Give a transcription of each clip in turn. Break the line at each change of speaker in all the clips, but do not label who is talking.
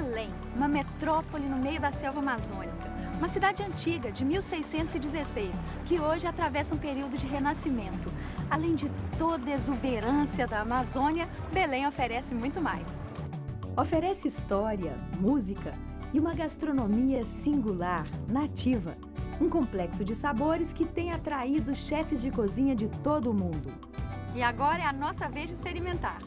Belém, uma metrópole no meio da selva amazônica. Uma cidade antiga, de 1616, que hoje atravessa um período de renascimento. Além de toda a exuberância da Amazônia, Belém oferece muito mais.
Oferece história, música e uma gastronomia singular, nativa. Um complexo de sabores que tem atraído chefes de cozinha de todo o mundo.
E agora é a nossa vez de experimentar.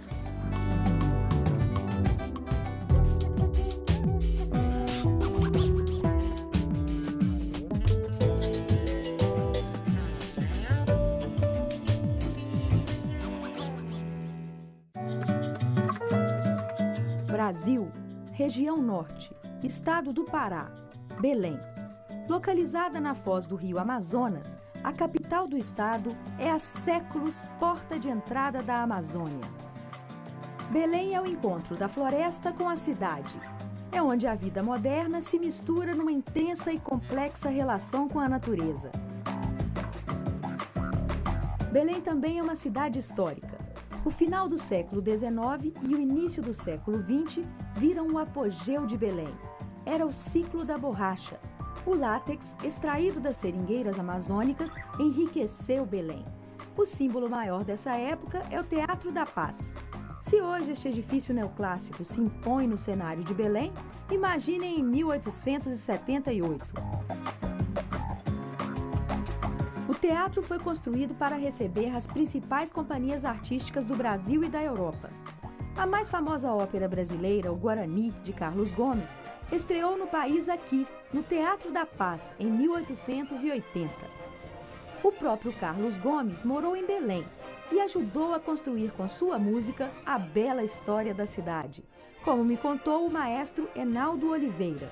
Brasil, região norte, estado do Pará, Belém. Localizada na foz do rio Amazonas, a capital do estado é há séculos porta de entrada da Amazônia. Belém é o encontro da floresta com a cidade. É onde a vida moderna se mistura numa intensa e complexa relação com a natureza. Belém também é uma cidade histórica. O final do século XIX e o início do século XX viram o apogeu de Belém. Era o ciclo da borracha. O látex, extraído das seringueiras amazônicas, enriqueceu Belém. O símbolo maior dessa época é o Teatro da Paz. Se hoje este edifício neoclássico se impõe no cenário de Belém, imaginem em 1878. O teatro foi construído para receber as principais companhias artísticas do Brasil e da Europa. A mais famosa ópera brasileira, o Guarani, de Carlos Gomes, estreou no país aqui, no Teatro da Paz, em 1880. O próprio Carlos Gomes morou em Belém e ajudou a construir com sua música a bela história da cidade, como me contou o maestro Enaldo Oliveira.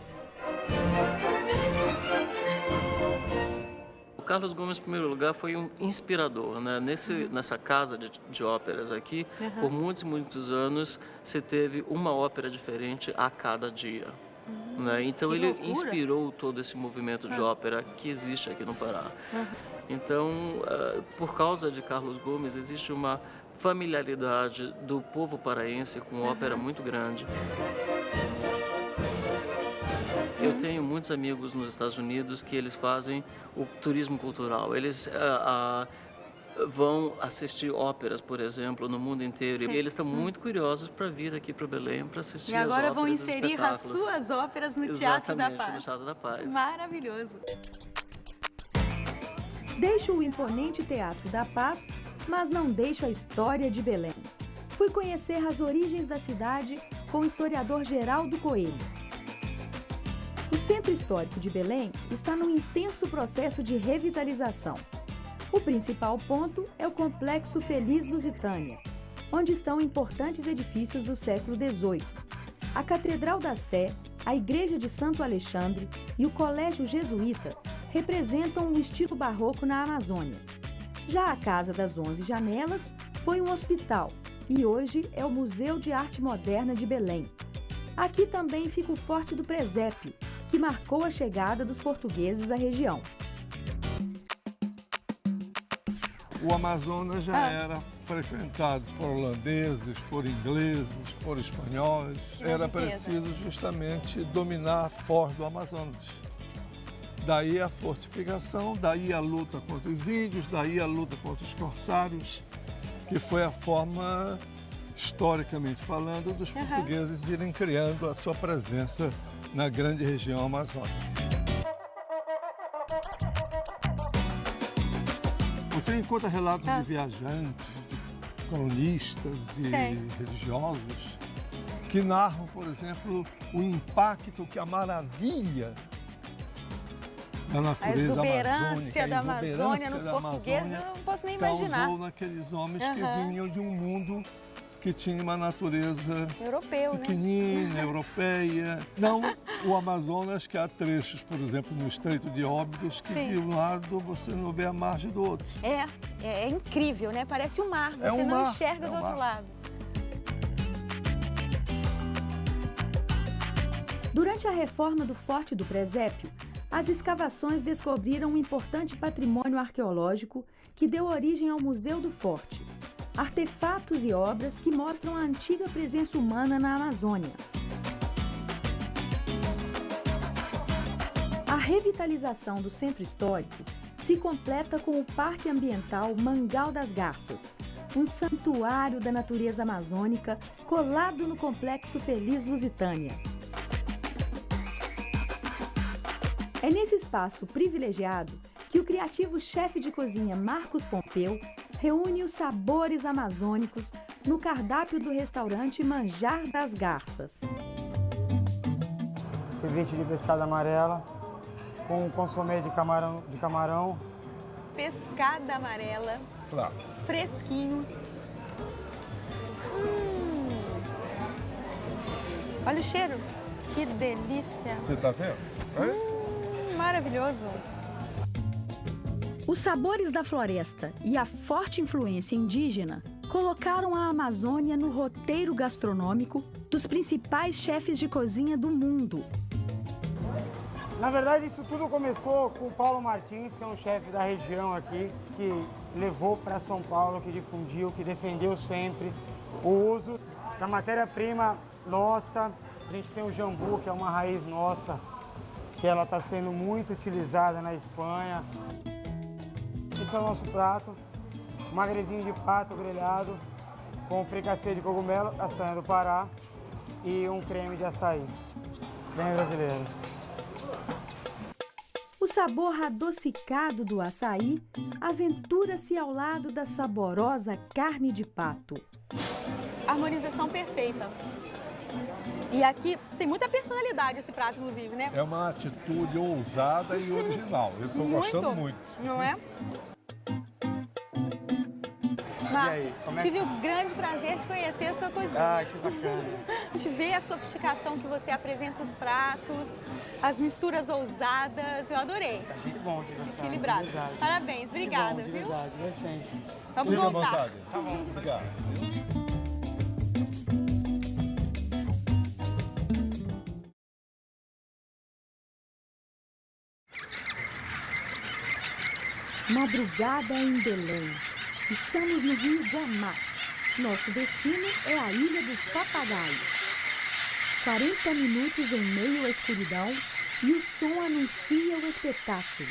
Carlos Gomes, em primeiro lugar, foi um inspirador, né? Nessa casa de óperas aqui, por muitos e muitos anos, se teve uma ópera diferente a cada dia. Né? Então ele inspirou todo esse movimento de ópera que existe aqui no Pará. Então, por causa de Carlos Gomes, existe uma familiaridade do povo paraense com ópera muito grande. Eu tenho muitos amigos nos Estados Unidos que eles fazem o turismo cultural. Eles vão assistir óperas, por exemplo, no mundo inteiro. Sim. E eles estão muito curiosos para vir aqui para Belém para assistir as óperas.
E agora vão inserir as suas óperas no Teatro da Paz.
No Teatro da Paz.
Maravilhoso.
Deixo o imponente Teatro da Paz, mas não deixo a história de Belém. Fui conhecer as origens da cidade com o historiador Geraldo Coelho. O Centro Histórico de Belém está num intenso processo de revitalização. O principal ponto é o Complexo Feliz Lusitânia, onde estão importantes edifícios do século XVIII. A Catedral da Sé, a Igreja de Santo Alexandre e o Colégio Jesuíta representam o estilo barroco na Amazônia. Já a Casa das 11 Janelas foi um hospital e hoje é o Museu de Arte Moderna de Belém. Aqui também fica o Forte do Presépio, que marcou a chegada dos portugueses à região.
O Amazonas já era frequentado por holandeses, por ingleses, por espanhóis. Era preciso justamente dominar a foz do Amazonas. Daí a fortificação, daí a luta contra os índios, daí a luta contra os corsários, que foi a forma, historicamente falando, dos portugueses irem criando a sua presença na grande região amazônica. Você encontra relatos de viajantes, de cronistas e religiosos que narram, por exemplo, o impacto que a maravilha da natureza
amazônica,
a
da Amazônia nos portugueses, eu não posso nem imaginar.
Causou naqueles homens que vinham de um mundo que tinha uma natureza pequenina, europeia. Não o Amazonas, que há trechos, por exemplo, no Estreito de Óbidos, que de um lado você não vê a margem do outro.
É incrível, né? Parece um mar, você não enxerga do outro lado.
Durante a reforma do Forte do Presépio, as escavações descobriram um importante patrimônio arqueológico que deu origem ao Museu do Forte. Artefatos e obras que mostram a antiga presença humana na Amazônia. revitalização do centro histórico se completa com o Parque Ambiental Mangal das Garças, um santuário da natureza amazônica colado no Complexo Feliz Lusitânia. É nesse espaço privilegiado que o criativo chefe de cozinha Marcos Pompeu reúne os sabores amazônicos no cardápio do restaurante Manjar das Garças.
Ceviche de pescada amarela com consomê de camarão.
Pescada amarela,
Claro.
fresquinho. Olha o cheiro, que delícia.
Você está vendo?
Maravilhoso.
Os sabores da floresta e a forte influência indígena colocaram a Amazônia no roteiro gastronômico dos principais chefes de cozinha do mundo.
Na verdade, isso tudo começou com o Paulo Martins, que é um chefe da região aqui, que levou para São Paulo, que difundiu, que defendeu sempre o uso da matéria-prima nossa. A gente tem o jambu, que é uma raiz nossa, que ela está sendo muito utilizada na Espanha. Esse é o nosso prato, magrezinho de pato grelhado, com fricassê de cogumelo, castanha do Pará e um creme de açaí, bem brasileiro.
O sabor adocicado do açaí aventura-se ao lado da saborosa carne de pato.
Harmonização perfeita. E aqui tem muita personalidade esse prato, inclusive, né?
É uma atitude ousada e original. Eu estou gostando muito.
Não é?
aí, como é que-
Tive o grande prazer de conhecer a sua cozinha.
Ah, que bacana.
De ver a sofisticação que você apresenta os pratos, as misturas ousadas. Eu adorei.
Que bom de gostar.
Equilibrado.
de verdade.
Parabéns, obrigada,
de
viu?
verdade, de essência.
Vamos
Fique à
voltar.
vontade. Tá bom. Obrigado.
Madrugada em Belém. Estamos no Rio Guamá. Nosso destino é a Ilha dos Papagaios. 40 minutos em meio à escuridão e o som anuncia o espetáculo.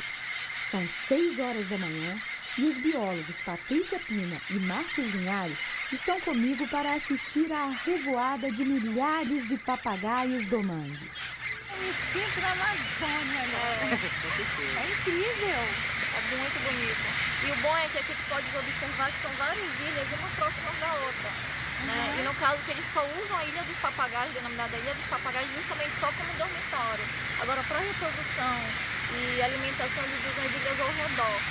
São 6 horas da manhã e os biólogos Patrícia Pina e Marcos Linhares estão comigo para assistir à revoada de milhares de papagaios do mangue.
Eu me sinto na Amazônia, né?
Com certeza.
É incrível.
É muito bonito. E o bom é que aqui tu pode observar que são várias ilhas, uma próxima da outra. Né? E no caso que eles só usam a Ilha dos Papagaios, denominada Ilha dos Papagaios, justamente só como dormitório. Agora, para reprodução e alimentação, eles usam as ilhas ao redor.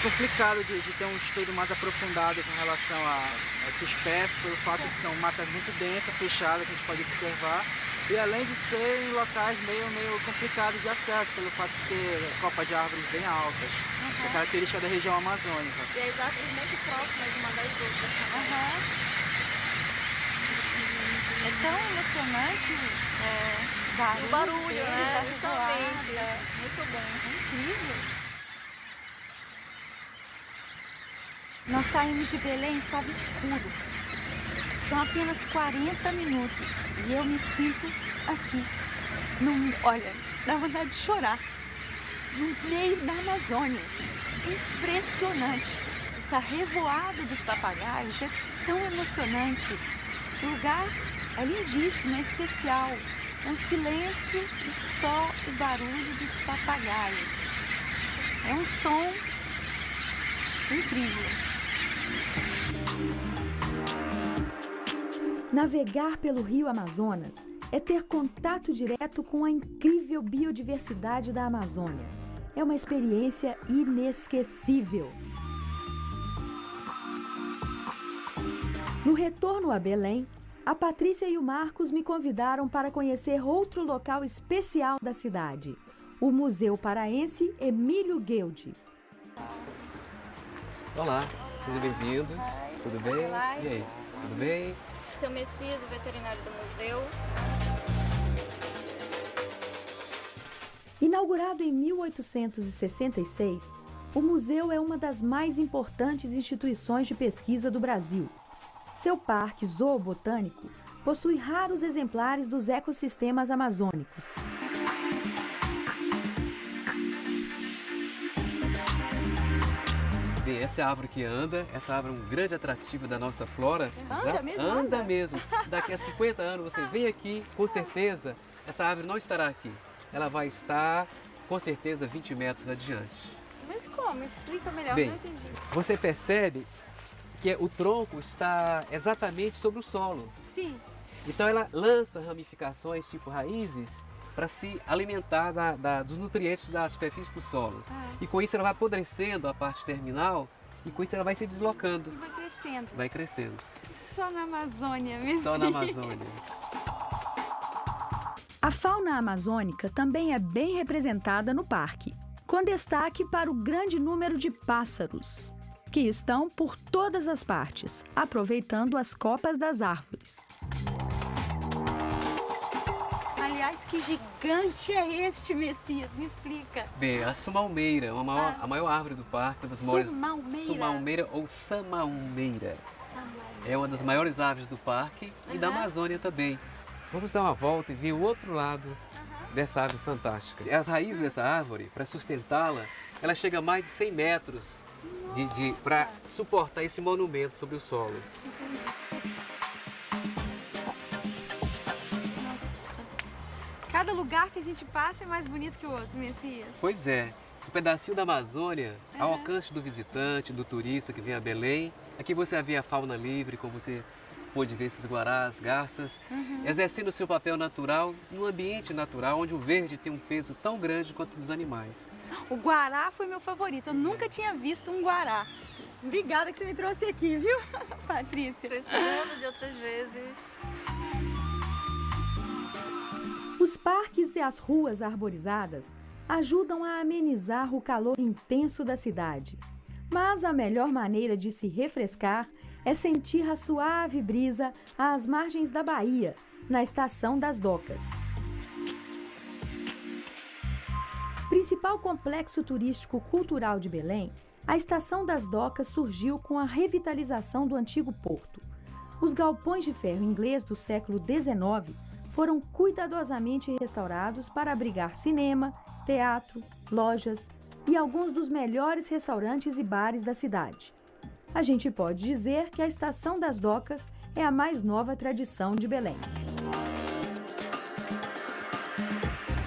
Complicado de ter um estudo mais aprofundado com relação a essa espécie, pelo fato de ser uma mata muito densa, fechada, que a gente pode observar. E além de ser em locais meio complicados de acesso, pelo fato de ser copa de árvores bem altas, que é característica da região amazônica.
E as árvores muito próximas uma das outras também.
É tão emocionante
E o barulho,
deles,
né?
a
Justamente.
revoada.
Muito bom.
Incrível. Nós saímos de Belém, estava escuro. São apenas 40 minutos e eu me sinto aqui. Olha, dá vontade de chorar. No meio da Amazônia. Impressionante. Essa revoada dos papagaios é tão emocionante. O lugar é lindíssimo, é especial. É um silêncio e só o barulho dos papagaios. É um som incrível.
Navegar pelo Rio Amazonas é ter contato direto com a incrível biodiversidade da Amazônia. É uma experiência inesquecível. No retorno a Belém, a Patrícia e o Marcos me convidaram para conhecer outro local especial da cidade, o Museu Paraense Emílio Gueldi.
Olá, sejam bem-vindos. Tudo bem?
Olá.
E aí, tudo bem?
Seu Messias, o veterinário do museu.
Inaugurado em 1866, o museu é uma das mais importantes instituições de pesquisa do Brasil. Seu parque zoobotânico possui raros exemplares dos ecossistemas amazônicos.
essa é a árvore que anda, essa árvore é um grande atrativo da nossa flora.
Anda mesmo?
Anda mesmo. Daqui a 50 anos você vem aqui, com certeza, essa árvore não estará aqui. Ela vai estar, com certeza, 20 metros adiante.
Mas como? Explica melhor,
Bem,
não entendi.
você percebe que o tronco está exatamente sobre o solo.
Sim.
Então ela lança ramificações, tipo raízes, para se alimentar dos nutrientes da superfície do solo. E com isso ela vai apodrecendo a parte terminal e com isso ela vai se deslocando.
E vai crescendo.
Vai crescendo.
Só na Amazônia mesmo.
Só na Amazônia.
A fauna amazônica também é bem representada no parque, com destaque para o grande número de pássaros, que estão por todas as partes, aproveitando as copas das árvores.
Aliás, que gigante é este, Messias? Me explica.
Bem, a sumalmeira, a maior árvore do parque, uma das maiores.
Sumalmeira.
Sumalmeira ou samalmeira. É uma das maiores aves do parque e da Amazônia também. Vamos dar uma volta e ver o outro lado dessa árvore fantástica. As raízes dessa árvore, para sustentá-la, ela chega a mais de 100 metros para suportar esse monumento sobre o solo.
Cada lugar que a gente passa é mais bonito que o outro, Messias.
Pois é, um pedacinho da Amazônia ao alcance do visitante, do turista que vem a Belém. Aqui você vai ver a fauna livre, como você pôde ver esses guarás, garças, exercendo o seu papel natural num ambiente natural onde o verde tem um peso tão grande quanto dos animais.
O guará foi meu favorito. Eu nunca tinha visto um guará. Obrigada que você me trouxe aqui, viu, Patrícia?
Precisando de outras vezes.
Os parques e as ruas arborizadas ajudam a amenizar o calor intenso da cidade. Mas a melhor maneira de se refrescar é sentir a suave brisa às margens da Bahia, na Estação das Docas. Principal complexo turístico cultural de Belém, a Estação das Docas surgiu com a revitalização do antigo porto. Os galpões de ferro inglês do século XIX foram cuidadosamente restaurados para abrigar cinema, teatro, lojas e alguns dos melhores restaurantes e bares da cidade. A gente pode dizer que a Estação das Docas é a mais nova tradição de Belém.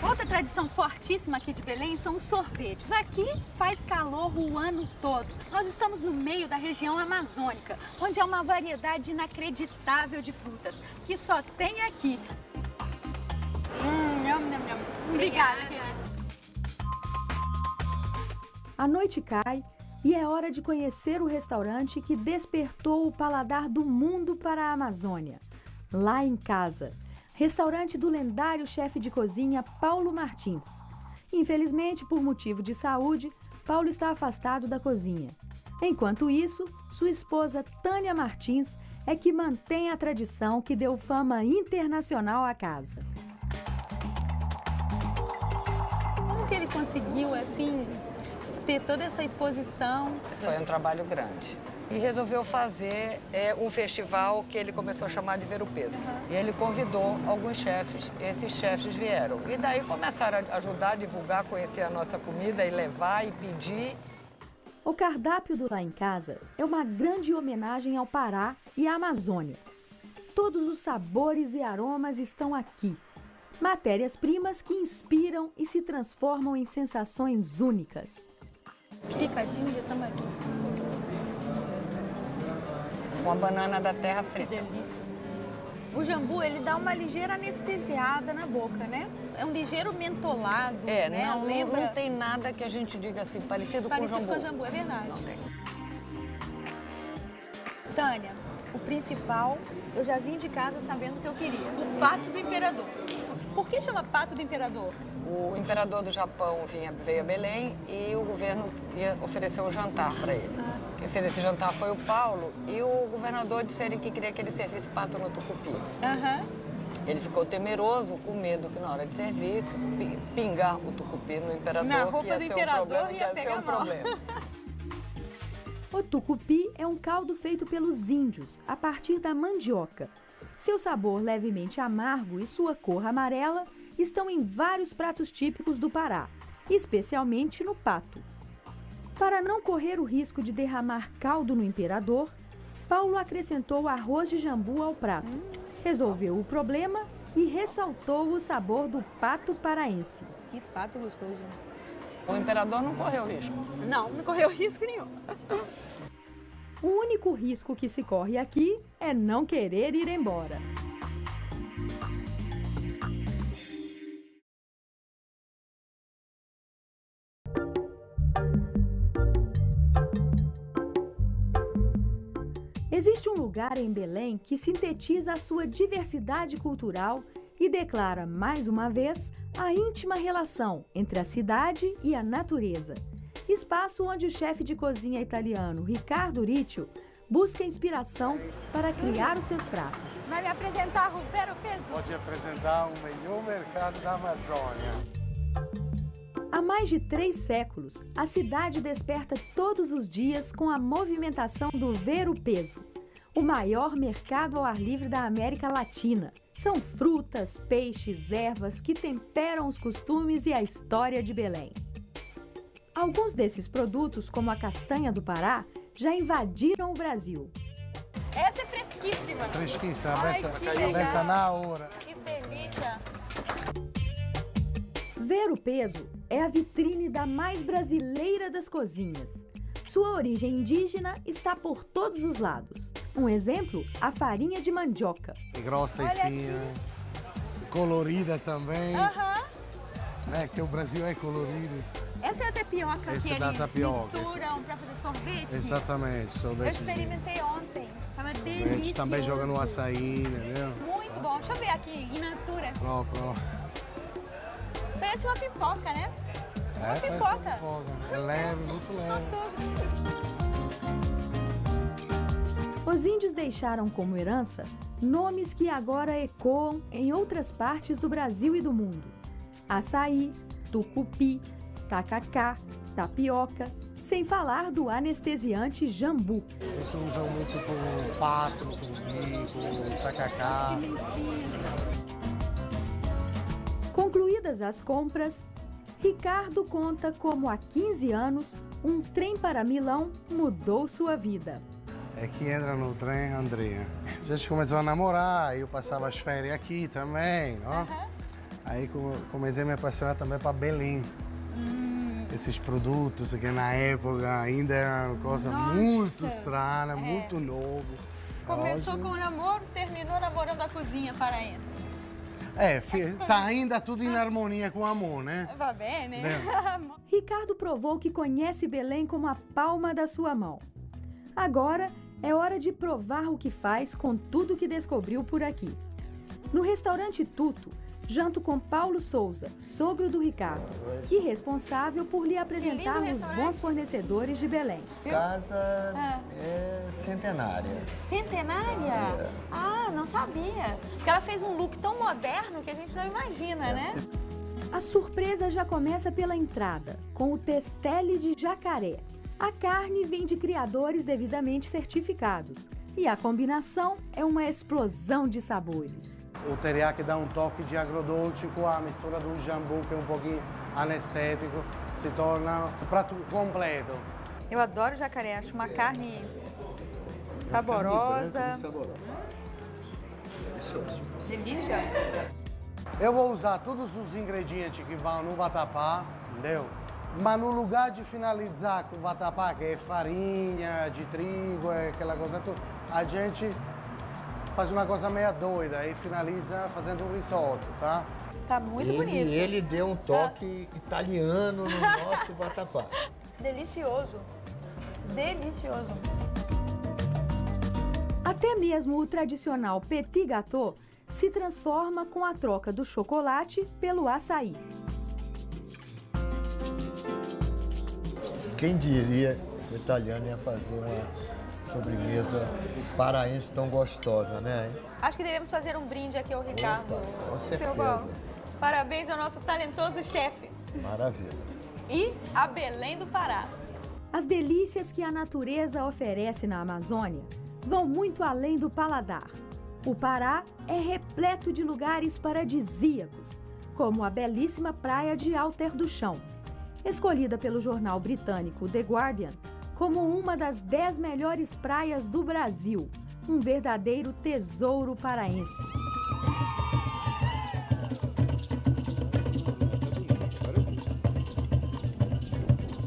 Outra tradição fortíssima aqui de Belém são os sorvetes. Aqui faz calor o ano todo. Nós estamos no meio da região amazônica, onde há uma variedade inacreditável de frutas, que só tem aqui. Nham, nham, nham. Obrigada.
A noite cai e é hora de conhecer o restaurante que despertou o paladar do mundo para a Amazônia. Lá em Casa, restaurante do lendário chefe de cozinha Paulo Martins. Infelizmente, por motivo de saúde, Paulo está afastado da cozinha. Enquanto isso, sua esposa Tânia Martins é que mantém a tradição que deu fama internacional à casa.
Como que ele conseguiu, assim, ter toda essa exposição?
Foi um trabalho grande. E resolveu fazer um festival que ele começou a chamar de Ver o Peso. E ele convidou alguns chefes, esses chefes vieram. E daí começaram a ajudar, a divulgar, conhecer a nossa comida e levar e pedir.
O cardápio do Lá em Casa é uma grande homenagem ao Pará e à Amazônia. Todos os sabores e aromas estão aqui. Matérias-primas que inspiram e se transformam em sensações únicas.
Picadinho de tambaqui.
Uma banana da terra
Que
frita.
delícia. O jambu, ele dá uma ligeira anestesiada na boca, né? É um ligeiro mentolado, né?
Não tem nada que a gente diga assim, parecido com
com jambu, é verdade.
Não tem.
Tânia, o principal, eu já vim de casa sabendo o que eu queria. O pato do imperador. Por que chama pato do imperador?
O imperador do Japão veio a Belém e o governo ia oferecer um jantar para ele. Quem fez esse jantar foi o Paulo e o governador disse que queria que ele servisse pato no tucupi. Ele ficou temeroso, com medo que na hora de servir, pingar o tucupi no imperador,
Na roupa
que ia
do
ser
imperador
um problema, que
ia
ia ser
pegar
um
mal.
problema.
O tucupi é um caldo feito pelos índios a partir da mandioca. Seu sabor levemente amargo e sua cor amarela estão em vários pratos típicos do Pará, especialmente no pato. Para não correr o risco de derramar caldo no imperador, Paulo acrescentou arroz de jambu ao prato, resolveu o problema e ressaltou o sabor do pato paraense.
Que pato gostoso.
O imperador não correu risco.
Não correu risco nenhum.
O único risco que se corre aqui é não querer ir embora. Existe um lugar em Belém que sintetiza a sua diversidade cultural e declara, mais uma vez, a íntima relação entre a cidade e a natureza. Espaço onde o chefe de cozinha italiano Riccardo Riccio busca inspiração para criar os seus pratos.
Vai me apresentar o Vero Peso?
Vou te apresentar o melhor mercado da Amazônia.
Há mais de 3 séculos, a cidade desperta todos os dias com a movimentação do Vero Peso, o maior mercado ao ar livre da América Latina. São frutas, peixes, ervas que temperam os costumes e a história de Belém. Alguns desses produtos, como a castanha do Pará, já invadiram o Brasil.
Essa é fresquíssima.
Fresquíssima,
Ai, que legal.
aberta na hora.
Que delícia.
Vero Peso é a vitrine da mais brasileira das cozinhas. Sua origem indígena está por todos os lados. Um exemplo, a farinha de mandioca.
Grossa e fina, colorida também. Né, que o Brasil é colorido.
Essa é a tapioca
Essa
que
é da
eles
tapioca,
misturam para fazer sorvete.
Exatamente, sorvete.
Eu experimentei ontem. Tava
A gente
delicioso.
também joga no açaí, entendeu?
Muito bom. Deixa eu ver aqui, in natura.
Pronto.
Parece uma pipoca, né?
Parece
pipoca.
É leve, muito leve.
Gostoso.
Os índios deixaram como herança nomes que agora ecoam em outras partes do Brasil e do mundo. Açaí, tucupi, tacacá, tapioca, sem falar do anestesiante jambu.
Eles usam muito com pato, com bico, tacacá.
Concluídas as compras, Ricardo conta como há 15 anos um trem para Milão mudou sua vida.
É que entra no trem, Andrea. A gente começou a namorar, eu passava as férias aqui também, ó. Aí comecei a me apaixonar também para Belém. Esses produtos que na época ainda era uma coisa muito estranha, muito novo.
Começou com o namoro, terminou namorando a cozinha paraense.
Tá ainda tudo em harmonia com o amor, né?
Va bene.
Ricardo provou que conhece Belém como a palma da sua mão. Agora é hora de provar o que faz com tudo que descobriu por aqui. No restaurante Tuto, janto com Paulo Souza, sogro do Ricardo, e responsável por lhe apresentar os bons fornecedores de Belém.
Casa é centenária.
Centenária? Ah, não sabia. Porque ela fez um look tão moderno que a gente não imagina, né?
A surpresa já começa pela entrada, com o testele de jacaré. A carne vem de criadores devidamente certificados e a combinação é uma explosão de sabores.
O teriyaki dá um toque de agrodolce com a mistura do jambu, que é um pouquinho anestético, se torna um prato completo.
Eu adoro jacaré, acho uma carne saborosa.
Delicioso.
Delícia.
Eu vou usar todos os ingredientes que vão no vatapá, entendeu? Mas no lugar de finalizar com o vatapá, que é farinha de trigo, é aquela coisa toda, a gente faz uma coisa meia doida e finaliza fazendo um risoto, tá?
Tá muito bonito.
Ele deu um toque italiano no nosso vatapá.
Delicioso. Delicioso.
Até mesmo o tradicional petit gâteau se transforma com a troca do chocolate pelo açaí.
Quem diria que o italiano ia fazer uma sobremesa paraense tão gostosa, né?
Acho que devemos fazer um brinde aqui ao Ricardo.
Opa, com
Seu
certeza.
Paulo. Parabéns ao nosso talentoso chefe.
Maravilha.
E a Belém do Pará.
As delícias que a natureza oferece na Amazônia vão muito além do paladar. O Pará é repleto de lugares paradisíacos, como a belíssima praia de Alter do Chão. escolhida pelo jornal britânico The Guardian como uma das 10 melhores praias do Brasil, um verdadeiro tesouro paraense.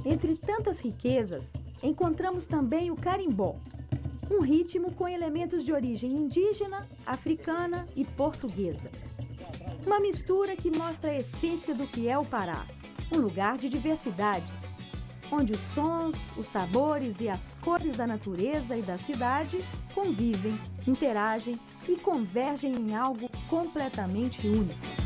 Entre tantas riquezas, encontramos também o carimbó, um ritmo com elementos de origem indígena, africana e portuguesa. Uma mistura que mostra a essência do que é o Pará, um lugar de diversidades, onde os sons, os sabores e as cores da natureza e da cidade convivem, interagem e convergem em algo completamente único.